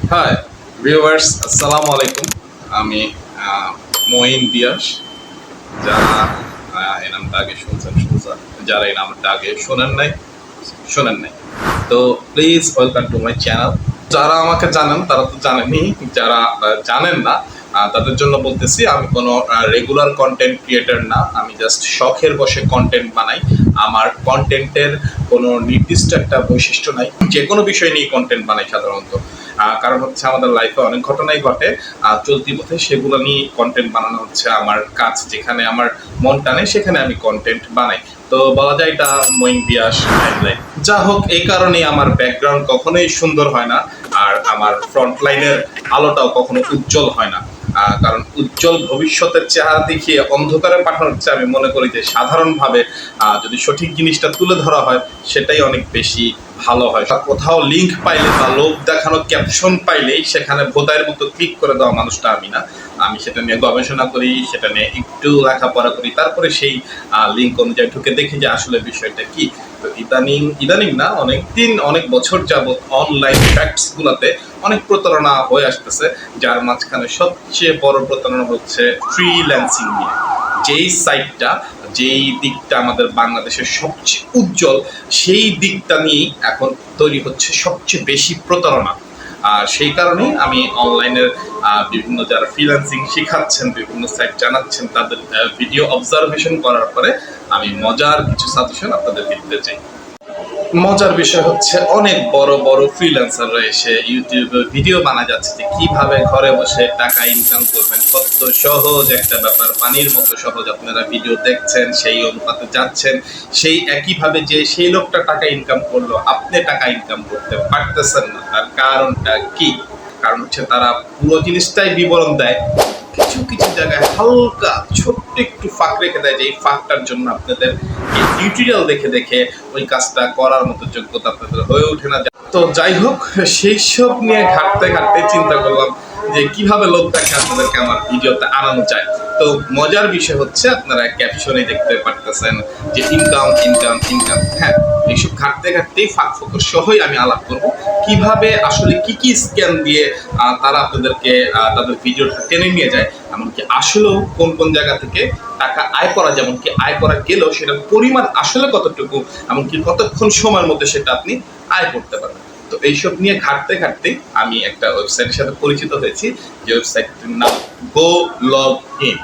Hi viewers, আসসালামু আলাইকুম। আমি মঈন দিয়াস। যারা এই নামটা আগে শুনছেন শুনছেন, যারা এই নামটা আগে শোনেন নাই তো please welcome to my channel. যারা আমাকে জানেন তারা তো জানেনই, যারা জানেন না তাদের জন্য বলতেছি, আমি কোনো রেগুলার কন্টেন্ট ক্রিয়েটর না। আমি জাস্ট শখের বসে কন্টেন্ট বানাই। আমার কন্টেন্টের কোনো নির্দিষ্ট একটা বৈশিষ্ট্য নাই, যে কোনো বিষয় নিয়ে কন্টেন্ট বানাই সাধারণত। কারণ হচ্ছে আমাদের লাইফে অনেক ঘটনাই ঘটে, চলতি পথে সেগুলো নিয়ে কন্টেন্ট বানানো হচ্ছে আমার কাজ। যেখানে আমার মন টানে সেখানে আমি কন্টেন্ট বানাই। তো বলা যায় এটা মঈন দিয়াস টাইমলাইন। যা হোক, এই কারণে আমার ব্যাকগ্রাউন্ড কখনোই সুন্দর হয় না, আর আমার ফ্রন্ট লাইনের আলোটাও কখনো উজ্জ্বল হয় না। কারণ উজ্জ্বল ভবিষ্যতের চেহারা দেখিয়ে অন্ধকারে পাঠানোর চেয়ে আমি মনে করি যে সাধারণভাবে যদি সঠিক জিনিসটা তুলে ধরা হয় সেটাই অনেক বেশি ভালো হয়। কোথাও লিঙ্ক পাইলে বা লোক দেখানো ক্যাপশন পাইলেই সেখানে ভোতায়ের মতো ক্লিক করে দেওয়া মানুষটা আমি না। আমি সেটা নিয়ে গবেষণা করি, সেটা নিয়ে একটু লেখাপড়া করি, তারপরে সেই লিঙ্ক অনুযায়ী ঢুকে দেখি যে আসলে বিষয়টা কি। তো ইদানিং না, অনেক বছর যাবৎ অনলাইন ফ্যাক্টস গুলাতে অনেক প্রতারণা হয়ে আসতেছে, যার মাঝখানে সবচেয়ে বড় প্রতারণা হচ্ছে ফ্রিল্যান্সিং নিয়ে। যেই দিকটা আমাদের বাংলাদেশের সবচেয়ে উজ্জ্বল, সেই দিকটা নিয়েই এখন তৈরি হচ্ছে সবচেয়ে বেশি প্রতারণা। আর সেই কারণেই আমি অনলাইনের বিভিন্ন যারা ফ্রিল্যান্সিং শেখাচ্ছেন, বিভিন্ন সাইট জানাচ্ছেন, তাদের ভিডিও অবজারভেশন করার পরে আমি মজার কিছু সাজেশন আপনাদেরকে দিতে চাই। মজার বিষয় হচ্ছে, অনেক বড় বড় ফ্রিল্যান্সাররা এসে ইউটিউবে ভিডিও বানা যাচ্ছে যে কিভাবে ঘরে বসে টাকা ইনকাম করবেন। কত সহজ একটা ব্যাপার, পানির মতো সহজ। আপনারা ভিডিও দেখছেন, সেই অনুপাতে যাচ্ছেন, সেই একইভাবে যে সেই লোকটা টাকা ইনকাম করলো, আপনি টাকা ইনকাম করতে পারতেছেন না। তার কারণটা কি? কারণ হচ্ছে তারা পুরো জিনিসটাই বিবরণ দেয়, কিছু কিছু জায়গায় হালকা ছোট্ট একটু ফাঁক রেখে দেয়, যে এই ফাঁকটার জন্য আপনাদের এই টিউটোরিয়াল দেখে দেখে ওই কাজটা করার মতো যোগ্যতা আপনাদের হয়ে ওঠে না। তো যাই হোক, সেই সব নিয়ে ঘাটতে ঘাটতে চিন্তা করলাম যে কিভাবে লোকটাকে আপনাদেরকে আমার ভিডিওতে আনানো যায়। তো মজার বিষয় হচ্ছে, আপনারা ক্যাপশনে দেখতে পারতেছেন যে ইনকাম ইনকাম ইনকাম। হ্যাঁ, এইসব ঘাটতে ঘাটতেই ফাঁক ফোকর সহই আমি আলাপ করব কিভাবে আসলে কি কি স্ক্যাম দিয়ে তারা আপনাদেরকে তাদের ভিডিওটা টেনে নিয়ে যায়, এমনকি আসলেও কোন কোন জায়গা থেকে টাকা আয় করা, যেমনকি আয় করা গেলেও সেটার পরিমাণ আসলে কতটুকু, এমনকি কতক্ষণ সময়ের মধ্যে সেটা আপনি আয় করতে পারবেন। তো এইসব নিয়ে ঘাটতে ঘাটতে আমি একটা ওয়েবসাইটের সাথে পরিচিত হয়েছি, যে ওয়েবসাইটটির নাম গো লগ ইন।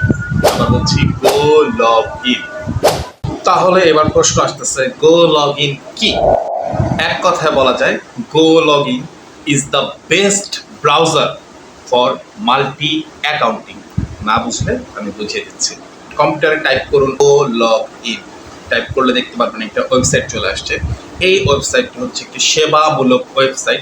আমরা বলছি গো লগ ইন। তাহলে এবার প্রশ্ন আসতেছে, গো লগ ইন কি? এক কথায় বলা যায়, গো log in is the best browser for multi accounting. না বুঝলে আমি বুঝিয়ে দিচ্ছি। কম্পিউটারে টাইপ করুন গো লগ ইন, টাইপ করলে দেখতে পারবেন একটা ওয়েবসাইট চলে আসছে। এই ওয়েবসাইটটা হচ্ছে একটি সেবামূলক ওয়েবসাইট।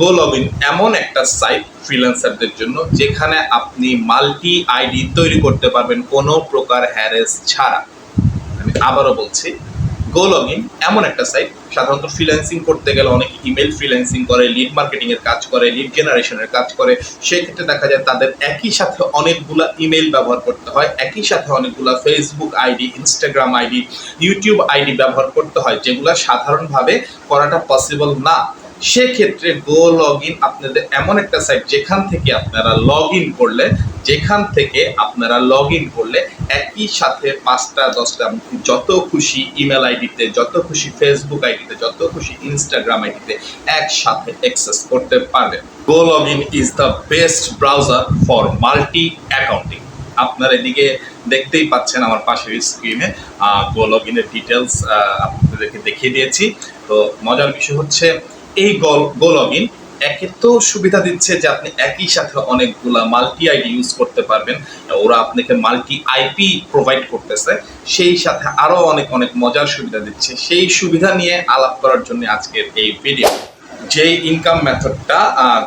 গো লগ ইন এমন একটা সাইট ফ্রিল্যান্সারদের জন্য, যেখানে আপনি মাল্টি আইডি তৈরি করতে পারবেন কোনো প্রকার হ্যারেস ছাড়া। আমি আবারও বলছি, গো লগ ইন এমন একটা সাইট, সাধারণত ফ্রিল্যান্সিং করতে গেলে অনেকে ইমেল ফ্রিল্যান্সিং করে, লিড মার্কেটিং এর কাজ করে, লিড জেনারেশনের কাজ করে। সেক্ষেত্রে দেখা যায় তাদের একই সাথে অনেকগুলা ইমেল ব্যবহার করতে হয়, একই সাথে অনেকগুলা Facebook ID, Instagram ID, YouTube ID ব্যবহার করতে হয়, যেগুলো সাধারণভাবে করাটা পসিবল না। সেক্ষেত্রে গো লগ ইন আপনাদের এমন একটা সাইট, যেখান থেকে আপনারা লগ ইন করলে একই সাথে 5টা 10টা যত খুশি ইমেল আইডিতে, যত খুশি ফেসবুক আইডিতে, যত খুশি ইনস্টাগ্রাম আইডিতে একসাথে অ্যাক্সেস করতে পারবেন। গো log in is the best browser for multi accounting. আপনারা এদিকে দেখতেই পাচ্ছেন আমার পাশের স্ক্রিনে গো লগ ইনের ডিটেলস আপনাদেরকে দেখিয়ে দিয়েছি। তো মজার বিষয় হচ্ছে, এই গো লগ ইন একে তো সুবিধা দিচ্ছে যে আপনি একই সাথে অনেকগুলা মাল্টি আইডি ইউজ করতে পারবেন, ওরা আপনাকে মাল্টি আইপি প্রোভাইড করতেছে, সেই সাথে আরো অনেক অনেক মজার সুবিধা দিচ্ছে। সেই সুবিধা নিয়ে আলাপ করার জন্য আজকের এই ভিডিও। যে ইনকাম মেথডটা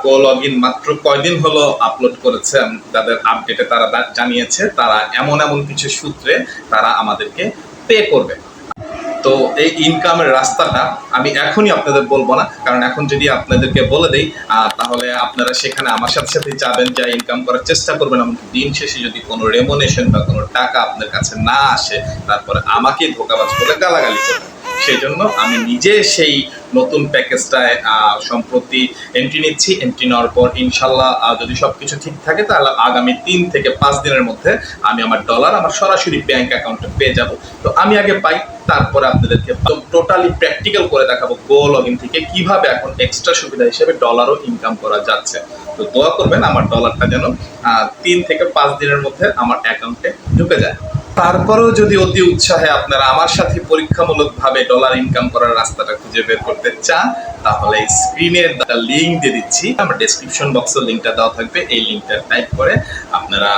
গো লগ ইন মাত্র কয়দিন হলো আপলোড করেছে, তাদের আপডেটে তারা জানিয়েছে তারা এমন এমন কিছু সূত্রে তারা আমাদেরকে পে করবে। তো এই ইনকামের রাস্তাটা আমি এখনই আপনাদের বলবো না, কারণ এখন যদি আপনাদেরকে বলে দেই তাহলে আপনারা সেখানে আমার সাথে সাথে যাবেন, যা ইনকাম করার চেষ্টা করবেন। এমনকি দিন শেষে যদি কোনো রেমুনেশন বা কোনো টাকা আপনার কাছে না আসে, তারপরে আমাকে ধোঁকাবাজ বলে গালাগালি করবেন। সেই জন্য আমি নিজে সেই নতুন প্যাকেজটায় সম্প্রতি এন্ট্রি নিচ্ছি। এন্ট্রি নেওয়ার পর ইনশাল্লাহ যদি সবকিছু ঠিক থাকে তাহলে আগামী 3 থেকে 5 দিনের মধ্যে আমি আমার ডলার আমার সরাসরি ব্যাংক অ্যাকাউন্টে পেয়ে যাব। তো আমি আগে পাই, তারপরে আপনাদেরকে টোটালি প্র্যাকটিক্যাল করে দেখাবো গো লগইন থেকে কিভাবে এখন এক্সট্রা সুবিধা হিসেবে ডলারও ইনকাম করা যাচ্ছে। তো দোয়া করবেন আমার ডলারটা যেন 3 থেকে 5 দিনের মধ্যে আমার অ্যাকাউন্টে ঢুকে যায়। তারপরেও যদি অতি উৎসাহে আপনারা আমার সাথে পরীক্ষামূলকভাবে ডলার ইনকাম করার রাস্তাটা খুঁজে বের করতে চান, তাহলে স্ক্রিনের লিঙ্ক দিয়ে দিচ্ছি, আমার ডেসক্রিপশন বক্সের লিঙ্কটা দেওয়া থাকবে। এই লিঙ্কটা টাইপ করে আপনারা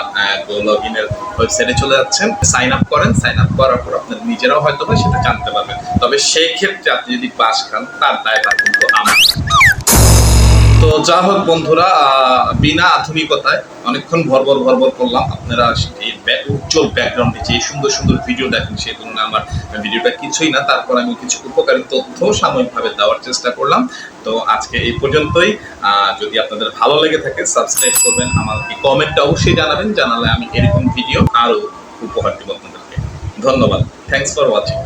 গো লগইনের ওয়েবসাইটে চলে যাচ্ছেন, সাইন আপ করেন। সাইন আপ করার পর আপনারা নিজেরাও হয়তো সেটা জানতে পারবেন। তবে সেই ক্ষেত্রে আপনি যদি পাস খান তার দায়টা কিন্তু আমার। তো যা হোক বন্ধুরা, বিনা আধুনিকতায় অনেকক্ষণ ভরভর করলাম। আপনারা এই উজ্জ্বল ব্যাকগ্রাউন্ডে যে সুন্দর সুন্দর ভিডিও দেখেন সেই তুলনায় আমার ভিডিওটা কিছুই না। তারপর আমি কিছু উপকারী তথ্য সাময়িকভাবে দেওয়ার চেষ্টা করলাম। তো আজকে এই পর্যন্তই। যদি আপনাদের ভালো লেগে থাকে সাবস্ক্রাইব করবেন, আমাকে কমেন্টে অবশ্যই জানাবেন, জানালে আমি এরকম ভিডিও আরো উপহার দিব আপনাদেরকে। ধন্যবাদ। Thanks for watching.